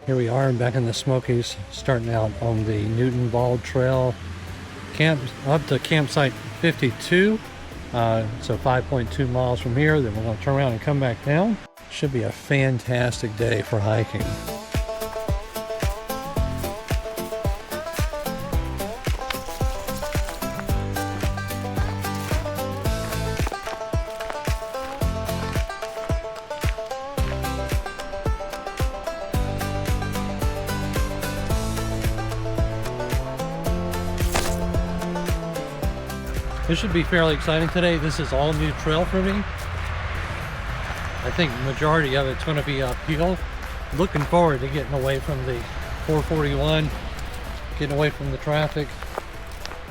Here we are back in the Smokies, starting out on the Newton Bald Trail, camp up to campsite 52. So 5.2 miles from here. Then we're going to turn around and come back down. Should be a fantastic day for hiking. This should be fairly exciting today. This is all new trail for me. I think the majority of it's going to be uphill. Looking forward to getting away from the 441, getting away from the traffic.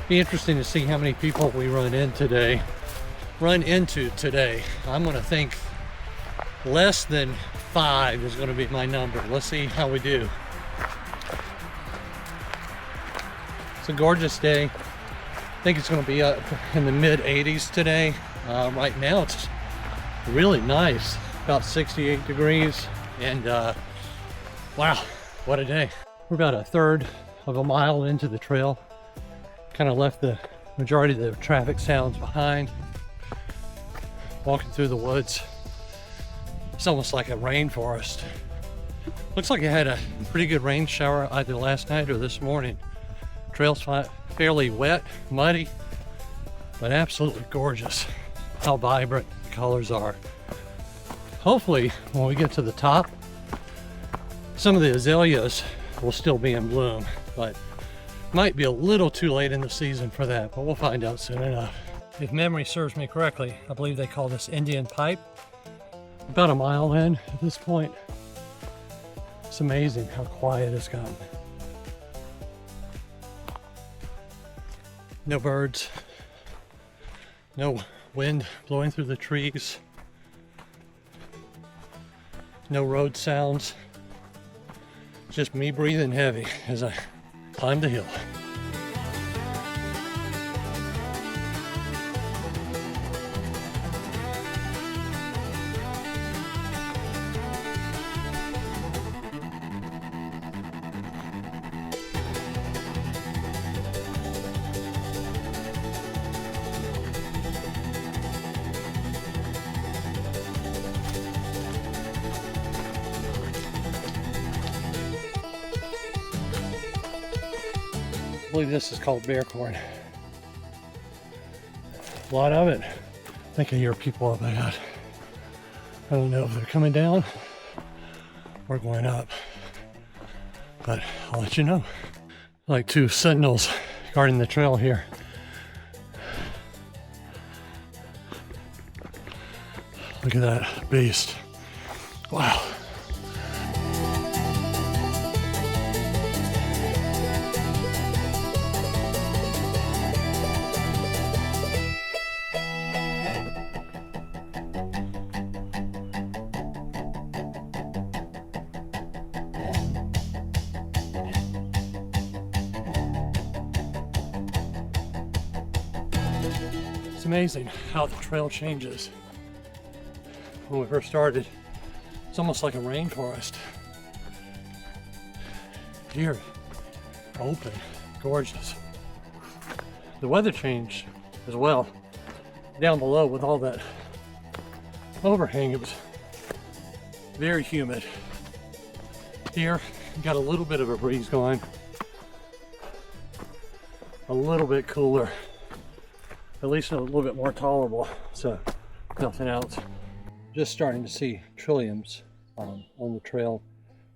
Be interesting to see how many people we run into today. I'm going to think less than 5 is going to be my number. Let's see how we do. It's a gorgeous day. I think it's going to be up in the mid 80s today. Right now it's really nice, about 68 degrees, and wow, what a day. We're about a third of a mile into the trail. Kind of left the majority of the traffic sounds behind. Walking through the woods. It's almost like a rainforest. Looks like it had a pretty good rain shower either last night or this morning. Trail's fairly wet, muddy, but absolutely gorgeous. How vibrant the colors are. Hopefully, when we get to the top, some of the azaleas will still be in bloom, but might be a little too late in the season for that, but we'll find out soon enough. If memory serves me correctly, I believe they call this Indian pipe. About a mile in at this point. It's amazing how quiet it's gotten. No birds, no wind blowing through the trees, no road sounds, just me breathing heavy as I climb the hill. I believe this is called bear corn. A lot of it. I think I hear people up ahead. I don't know if they're coming down or going up, but I'll let you know. Like 2 sentinels guarding the trail here. Look at that beast. Wow. It's amazing how the trail changes. When we first started, it's almost like a rainforest. Here, open, gorgeous. The weather changed as well. Down below with all that overhang, it was very humid. Here, got a little bit of a breeze going. A little bit cooler. At least a little bit more tolerable, so nothing else. Just starting to see trilliums on the trail,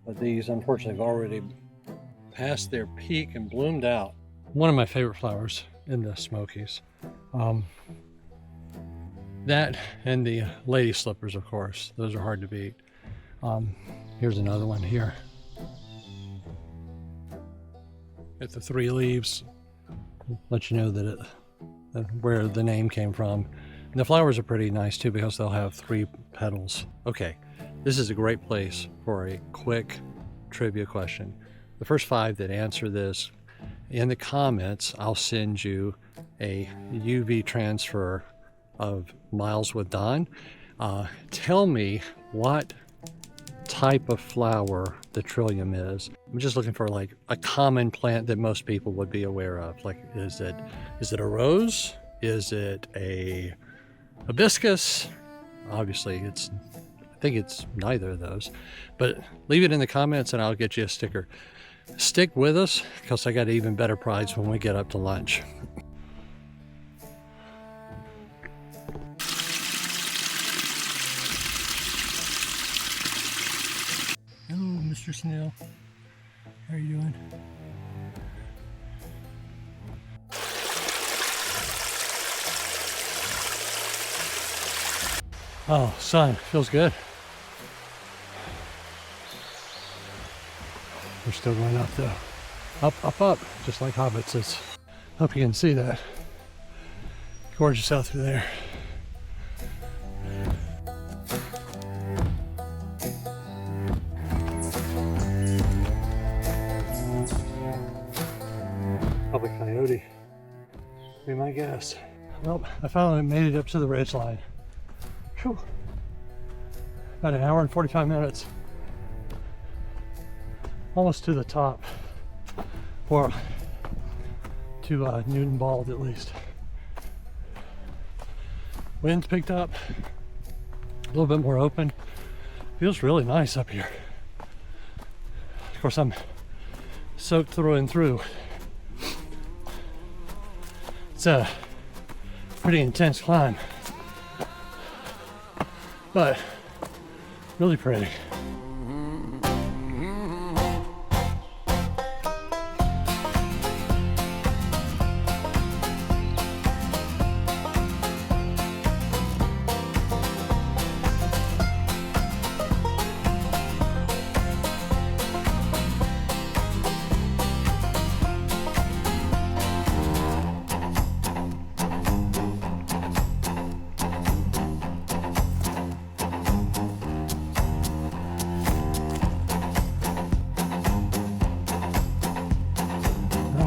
but these unfortunately have already passed their peak and bloomed out. One of my favorite flowers in the Smokies. That and the lady slippers, of course. Those are hard to beat. Here's another one here. At the 3 leaves, let you know that where the name came from. And the flowers are pretty nice too because they'll have 3 petals. Okay, this is a great place for a quick trivia question. The first 5 that answer this in the comments, I'll send you a UV transfer of Miles with Don. Tell me what type of flower the trillium is. I'm just looking for like a common plant that most people would be aware of. Like, is it a rose? Is it a hibiscus? Obviously, I think it's neither of those. But leave it in the comments and I'll get you a sticker. Stick with us because I got an even better prize when we get up to lunch. Hello, Mr. Snail. How are you doing? Oh, sun, feels good. We're still going up though. Up, up, up, just like hobbits. Hope you can see that. Gorgeous out through there. Probably coyote, be my guess. Well, I finally made it up to the ridgeline. Whew. About an hour and 45 minutes. Almost to the top, or to Newton Bald at least. Wind's picked up, a little bit more open. Feels really nice up here. Of course, I'm soaked through and through. It's a pretty intense climb, but really pretty.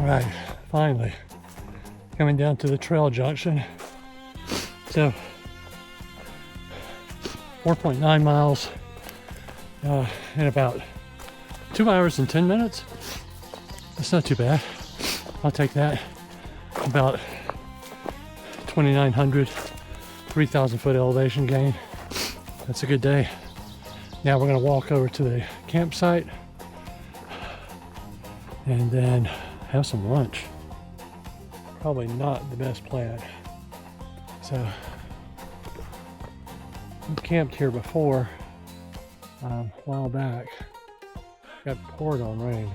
Alright, finally coming down to the trail junction. So 4.9 miles in about 2 hours and 10 minutes. That's not too bad. I'll take that. About 2,900, 3,000 foot elevation gain. That's a good day. Now we're going to walk over to the campsite and then have some lunch. Probably not the best plan. So we camped here before a while back. Got poured on rain.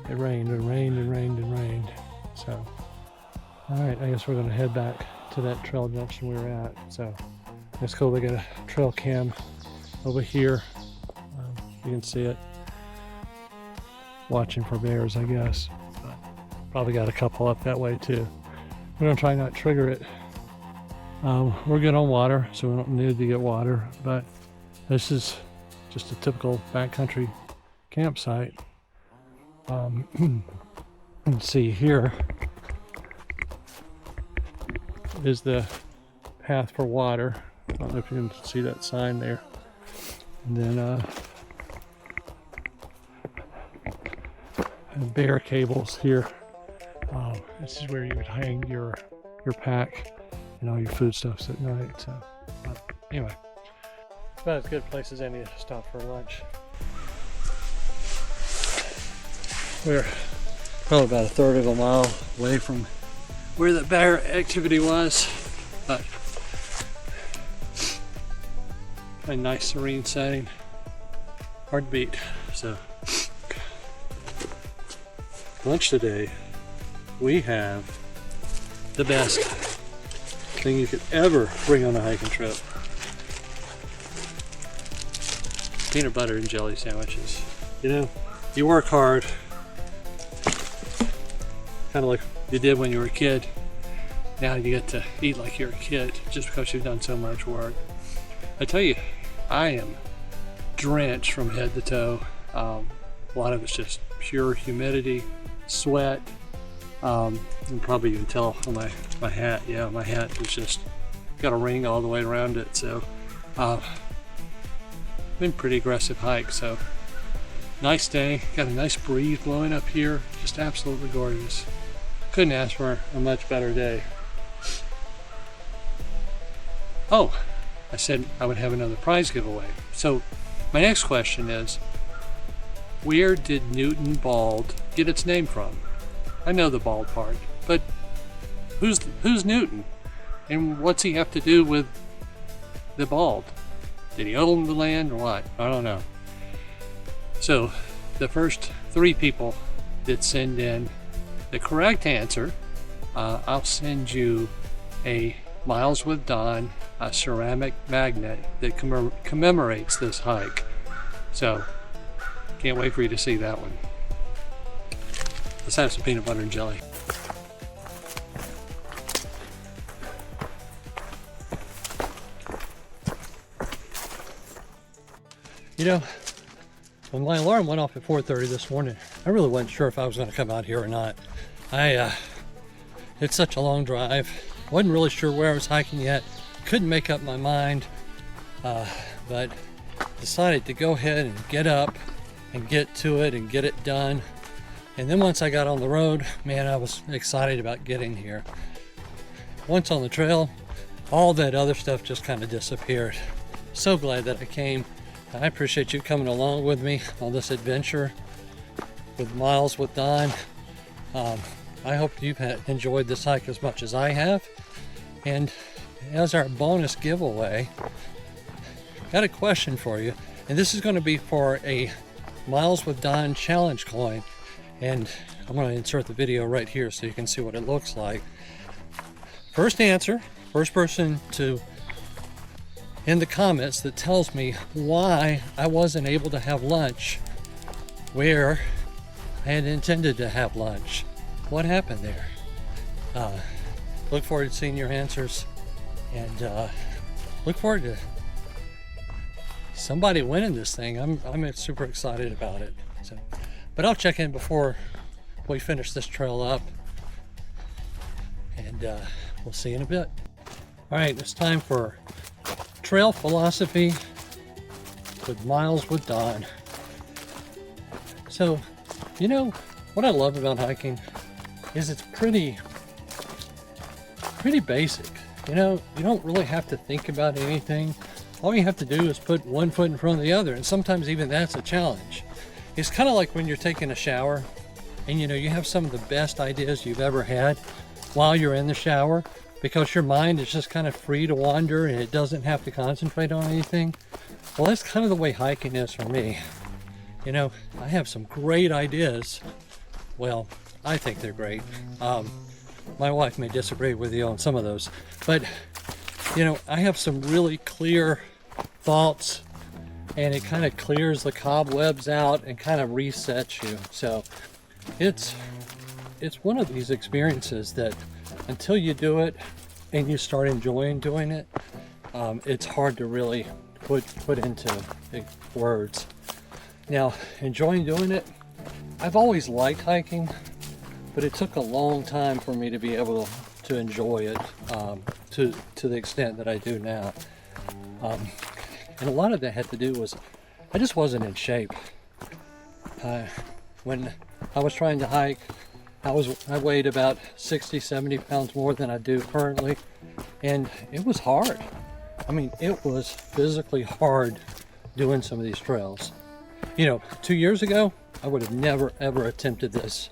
It rained and rained and rained and rained. So alright, I guess we're gonna head back to that trail junction we were at. So let's go. We got a trail cam over here. You can see it. Watching for bears, I guess. Probably got a couple up that way too. We're gonna try not to trigger it. We're good on water, so we don't need to get water, but this is just a typical backcountry campsite. Let's see, here is the path for water. I don't know if you can see that sign there. And then bear cables here. This is where you would hang your pack and all your foodstuffs at night. So, anyway, about as good a place as any to stop for lunch. We're probably about a third of a mile away from where the bear activity was, but a nice serene setting. Hard to beat. So lunch today, we have the best thing you could ever bring on a hiking trip. Peanut butter and jelly sandwiches. You know, you work hard, kind of like you did when you were a kid. Now you get to eat like you're a kid just because you've done so much work. I tell you, I am drenched from head to toe. A lot of it's just pure humidity, sweat, and probably you can tell on my hat. Yeah, my hat is just got a ring all the way around it. So been a pretty aggressive hike, so nice day. Got a nice breeze blowing up here. Just absolutely gorgeous. Couldn't ask for a much better day. Oh, I said I would have another prize giveaway. So my next question is, where did Newton Bald get its name from? I know the bald part, but who's Newton? And what's he have to do with the bald? Did he own the land or what? I don't know. So the first 3 people that send in the correct answer, I'll send you a Miles with Don, a ceramic magnet that commemorates this hike. So can't wait for you to see that one. Let's have some peanut butter and jelly. You know, when my alarm went off at 4:30 this morning, I really wasn't sure if I was going to come out here or not. It's such a long drive. Wasn't really sure where I was hiking yet. Couldn't make up my mind, but decided to go ahead and get up and get to it and get it done. And then once I got on the road, man, I was excited about getting here. Once on the trail, all that other stuff just kind of disappeared. So glad that I came. I appreciate you coming along with me on this adventure with Miles with Don. I hope you've enjoyed this hike as much as I have. And as our bonus giveaway, got a question for you. And this is going to be for a Miles with Don challenge coin. And I'm going to insert the video right here so you can see what it looks like. First answer, first person to in the comments that tells me why I wasn't able to have lunch where I had intended to have lunch. What happened there? Look forward to seeing your answers, and look forward to somebody winning this thing. I'm super excited about it. So, but I'll check in before we finish this trail up, and we'll see you in a bit. All right, it's time for Trail Philosophy with Miles with Don. So, you know, what I love about hiking is it's pretty basic. You know, you don't really have to think about anything. All you have to do is put one foot in front of the other, and sometimes even that's a challenge. It's kind of like when you're taking a shower and you know you have some of the best ideas you've ever had while you're in the shower, because your mind is just kind of free to wander and it doesn't have to concentrate on anything. Well, that's kind of the way hiking is for me. You know, I have some great ideas. Well, I think they're great. My wife may disagree with you on some of those, but you know, I have some really clear thoughts, and it kind of clears the cobwebs out and kind of resets you. So it's one of these experiences that until you do it and you start enjoying doing it, it's hard to really put into words. Now, enjoying doing it, I've always liked hiking, but it took a long time for me to be able to enjoy it to the extent that I do now. And a lot of that had to do was I just wasn't in shape. When I was trying to hike, I weighed about 60-70 pounds more than I do currently, and it was hard. I mean, it was physically hard doing some of these trails. You know, 2 years ago, I would have never ever attempted this,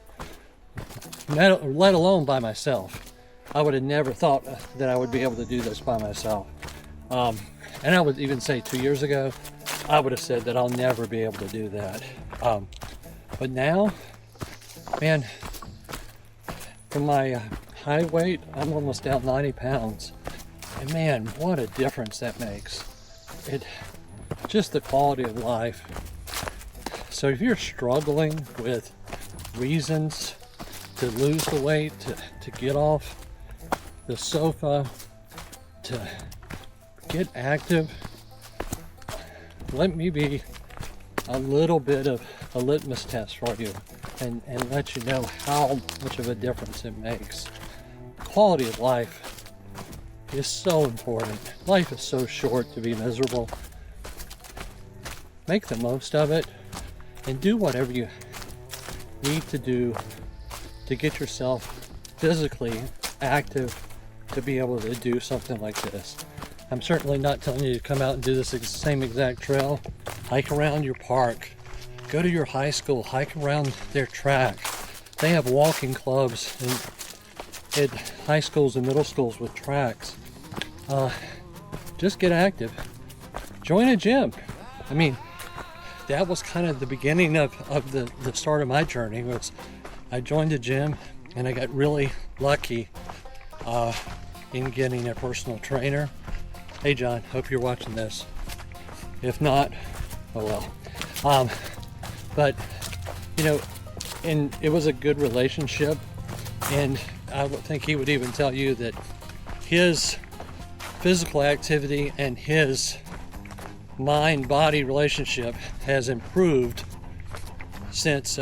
let alone by myself. I would have never thought that I would be able to do this by myself. And I would even say 2 years ago, I would have said that I'll never be able to do that. But now, man, from my high weight, I'm almost down 90 pounds. And man, what a difference that makes. Just the quality of life. So if you're struggling with reasons to lose the weight, to get off the sofa, to get active, let me be a little bit of a litmus test for you and let you know how much of a difference it makes. Quality of life is so important. Life is so short to be miserable. make the most of it and do whatever you need to do to get yourself physically active to be able to do something like this. I'm certainly not telling you to come out and do this same exact trail. Hike around your park, go to your high school, hike around their track. They have walking clubs at high schools and middle schools with tracks. Just get active. Join a gym. I mean, that was kind of the beginning of the start of my journey. Was I joined a gym and I got really lucky in getting a personal trainer. Hey John, hope you're watching this. If not, oh well. But you know, and it was a good relationship, and I would think he would even tell you that his physical activity and his mind-body relationship has improved since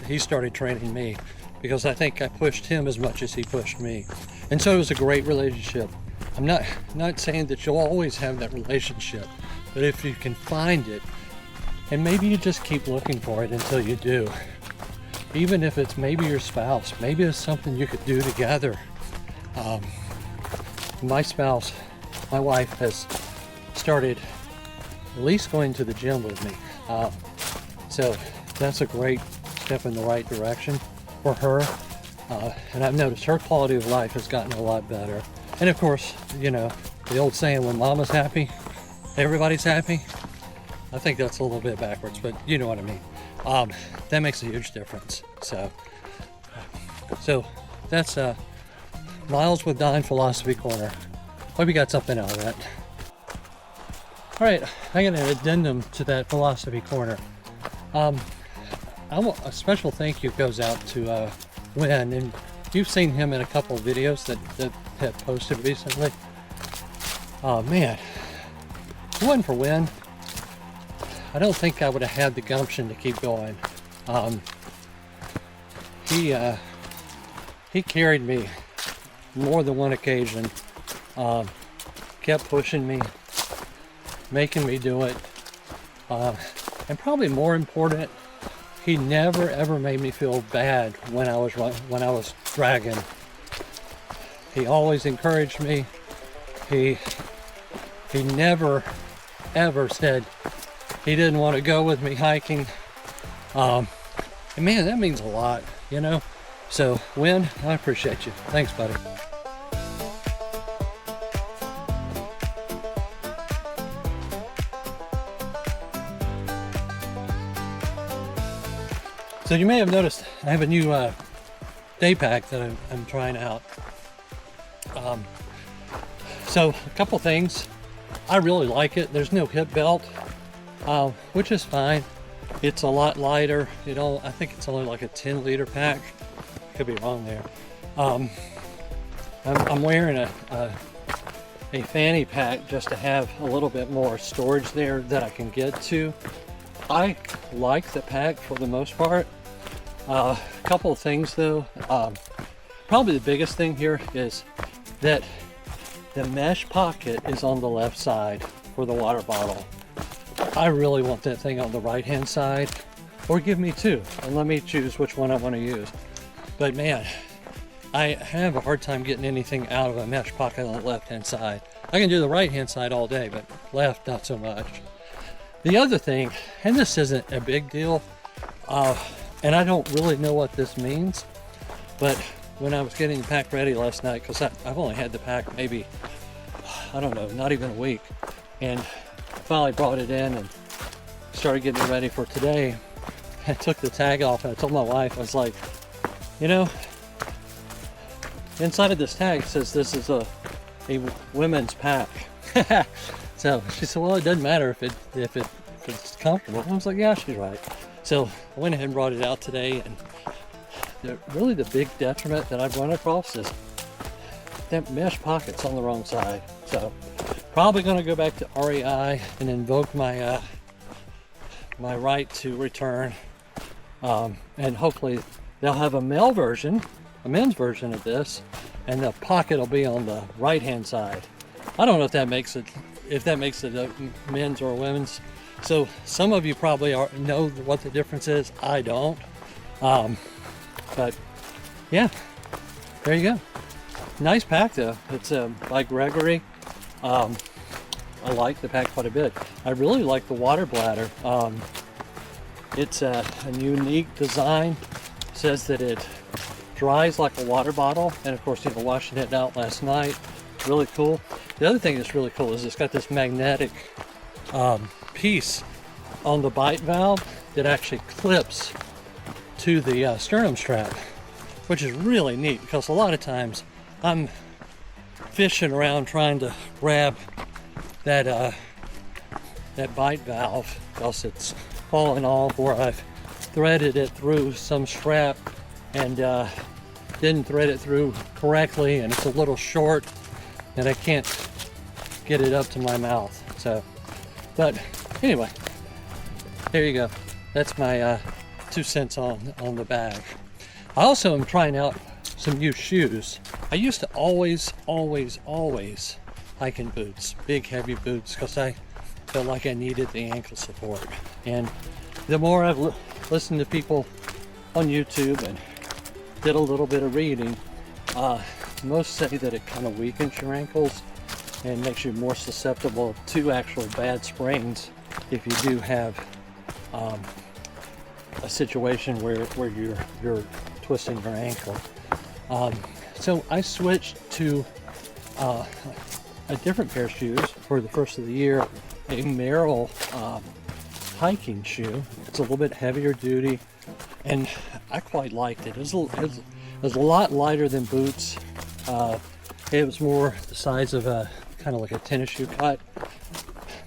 he started training me, because I think I pushed him as much as he pushed me, and so it was a great relationship. I'm not saying that you'll always have that relationship, but if you can find it, and maybe you just keep looking for it until you do, even if it's maybe your spouse, maybe it's something you could do together. My spouse, my wife, has started at least going to the gym with me, so that's a great step in the right direction for her, and I've noticed her quality of life has gotten a lot better. And of course, you know, the old saying, when mama's happy, everybody's happy. I think that's a little bit backwards, but you know what I mean. That makes a huge difference. So that's Miles with Don Philosophy Corner. Hope you got something out of that. All right, I got an addendum to that Philosophy Corner. A special thank you goes out to Wynn, and you've seen him in a couple of videos that have posted recently. Oh man, if it wasn't for Wynn, I don't think I would have had the gumption to keep going. He carried me more than one occasion, kept pushing me, making me do it, and probably more important, he never ever made me feel bad when I was dragging. He always encouraged me. He never ever said he didn't want to go with me hiking. And man, that means a lot, you know. So Wynn, I appreciate you. Thanks, buddy. So you may have noticed I have a new day pack that I'm trying out. So a couple things. I really like it. There's no hip belt, which is fine. It's a lot lighter. You know, I think it's only like a 10-liter pack. Could be wrong there. I'm wearing a fanny pack just to have a little bit more storage there that I can get to. I like the pack for the most part. A couple of things though. Probably the biggest thing here is that the mesh pocket is on the left side for the water bottle. I really want that thing on the right hand side, or give me two and let me choose which one I want to use. But man, I have a hard time getting anything out of a mesh pocket on the left hand side. I can do the right hand side all day, but left not so much. The other thing, and this isn't a big deal, and I don't really know what this means, but when I was getting the pack ready last night, because I've only had the pack maybe, I don't know, not even a week, and I finally brought it in and started getting it ready for today. I took the tag off and I told my wife, I was like, you know, inside of this tag says this is a women's pack. So she said, well, it doesn't matter if it's comfortable. I was like, yeah, she's right. So I went ahead and brought it out today, and really the big detriment that I've run across is that mesh pocket's on the wrong side. So probably going to go back to REI and invoke my my right to return, and hopefully they'll have a men's version of this, and the pocket will be on the right hand side. I don't know if that makes it if that makes it a men's or women's. So some of you probably know what the difference is. I don't. But yeah, there you go. Nice pack though. It's by Gregory. I like the pack quite a bit. I really like the water bladder. It's a unique design. It says that it dries like a water bottle, and of course, washing it out last night, really cool. The other thing that's really cool is it's got this magnetic piece on the bite valve that actually clips to the sternum strap, which is really neat because a lot of times I'm fishing around trying to grab that bite valve because it's fallen off, or I've threaded it through some strap and didn't thread it through correctly, and it's a little short and I can't get it up to my mouth. So, but anyway, there you go. That's my 2 cents on the bag. I also am trying out some new shoes. I used to always hike in boots, big heavy boots, because I felt like I needed the ankle support. And the more I've listened to people on YouTube and did a little bit of reading, most say that it kind of weakens your ankles and makes you more susceptible to actual bad sprains if you do have a situation where you're twisting your ankle. So I switched to a different pair of shoes for the first of the year, a Merrell hiking shoe. It's a little bit heavier duty, and I quite liked it. It was a lot lighter than boots. It was more the size of a kind of like a tennis shoe cut,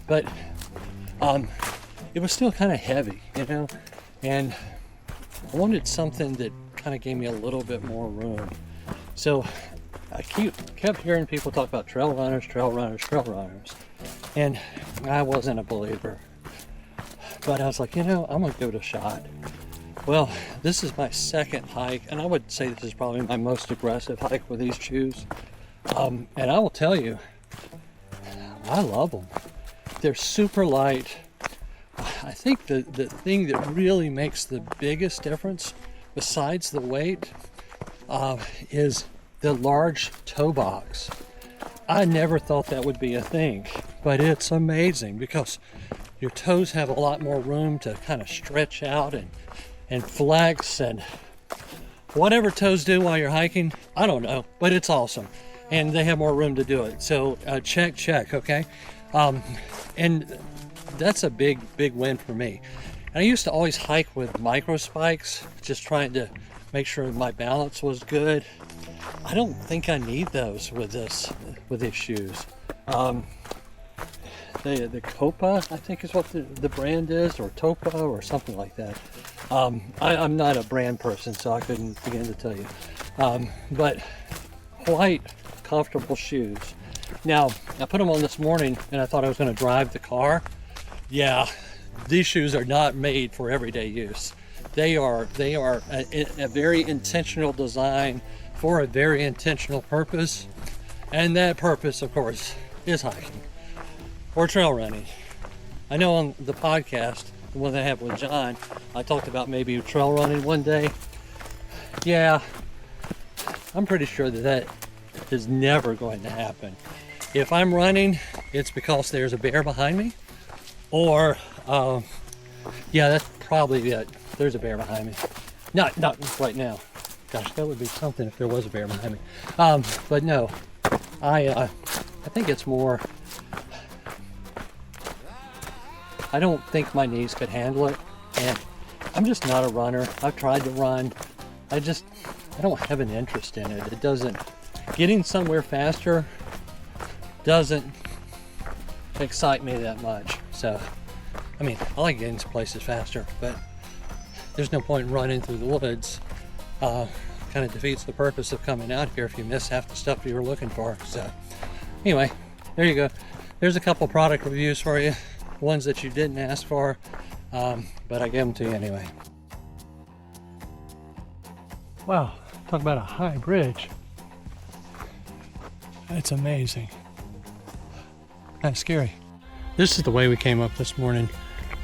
but it was still kind of heavy, and I wanted something that kind of gave me a little bit more room. So I kept hearing people talk about trail runners, and I wasn't a believer. But I was like, I'm gonna give it a shot. Well, this is my second hike, and I would say this is probably my most aggressive hike with these shoes. And I will tell you, I love them. They're super light. I think the thing that really makes the biggest difference, besides the weight, is the large toe box. I never thought that would be a thing, but it's amazing because your toes have a lot more room to kind of stretch out and flex, and whatever toes do while you're hiking, I don't know, but it's awesome. And they have more room to do it. So check, okay? And that's a big win for me. And I used to always hike with micro spikes, just trying to make sure my balance was good. I don't think I need those with these shoes. The Topo, I think is what the brand is, or Topo or something like that. I'm not a brand person, so I couldn't begin to tell you. But quite comfortable shoes. Now, I put them on this morning and I thought I was going to drive the car. Yeah, these shoes are not made for everyday use. They are a very intentional design for a very intentional purpose. And that purpose, of course, is hiking or trail running. I know on the podcast, the one that I have with John, I talked about maybe trail running one day. Yeah, I'm pretty sure that is never going to happen. If I'm running, it's because there's a bear behind me, or yeah, that's probably it. There's a bear behind me. Not right now. Gosh, that would be something if there was a bear behind me. But no, I think it's more, I don't think my knees could handle it, and I'm just not a runner. I've tried to run. I don't have an interest in it. It doesn't, getting somewhere faster doesn't excite me that much. So, I mean, I like getting to places faster, but there's no point in running through the woods. Kind of defeats the purpose of coming out here if you miss half the stuff you were looking for. So, anyway, there you go. There's a couple product reviews for you, ones that you didn't ask for, but I gave them to you anyway. Wow, talk about a high bridge. It's amazing. Kind of scary. This is the way we came up this morning.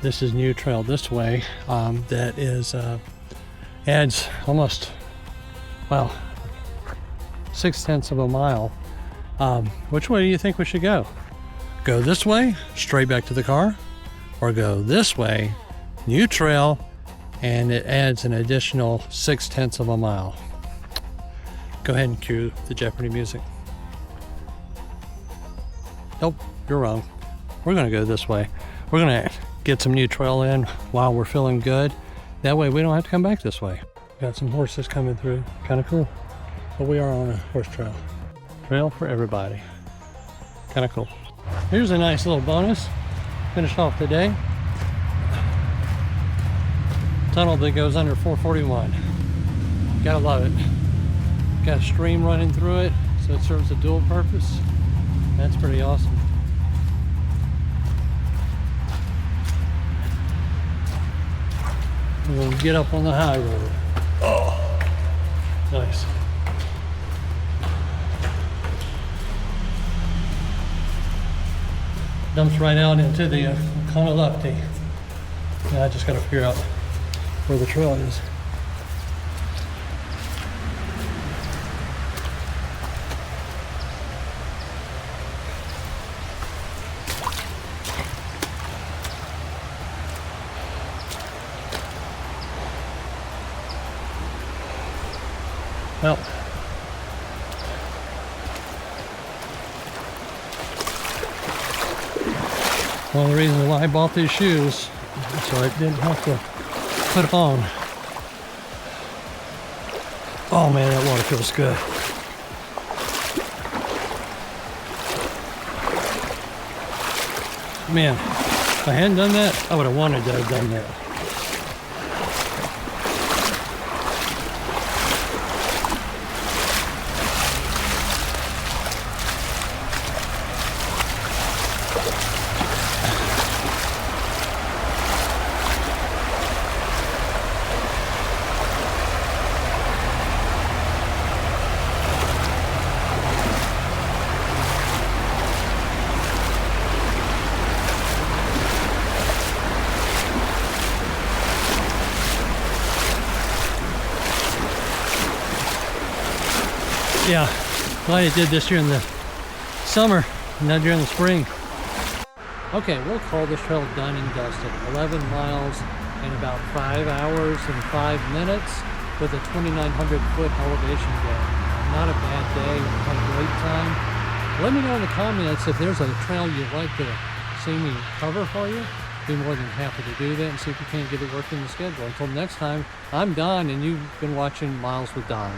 This is new trail this way. That is adds almost, well, 0.6 of a mile. Which way do you think we should go? Go this way, straight back to the car, or go this way, new trail, and it adds an additional 0.6 of a mile. Go ahead and cue the Jeopardy music. Nope, you're wrong. We're gonna go this way. We're gonna get some new trail in while we're feeling good. That way we don't have to come back this way. Got some horses coming through, kind of cool. But we are on a horse trail. Trail for everybody. Kind of cool. Here's a nice little bonus. Finished off the day. Tunnel that goes under 441. Gotta love it. Got a stream running through it, so it serves a dual purpose. That's pretty awesome. We'll get up on the high road. Oh, nice. Dumps right out into the Conalupti. Now I just got to figure out where the trail is. Well, one of the reasons why I bought these shoes, so I didn't have to put them on. Oh man, that water feels good. Man, if I hadn't done that, I would have wanted to have done that. Yeah, glad I did this during the summer, not during the spring. Okay, we'll call this trail done and dusted. 11 miles in about 5 hours and 5 minutes with a 2,900 foot elevation gain. Not a bad day, had a great time. Let me know in the comments if there's a trail you'd like to see me cover for you. Be more than happy to do that and see if we can't get it working in the schedule. Until next time, I'm Don and you've been watching Miles with Don.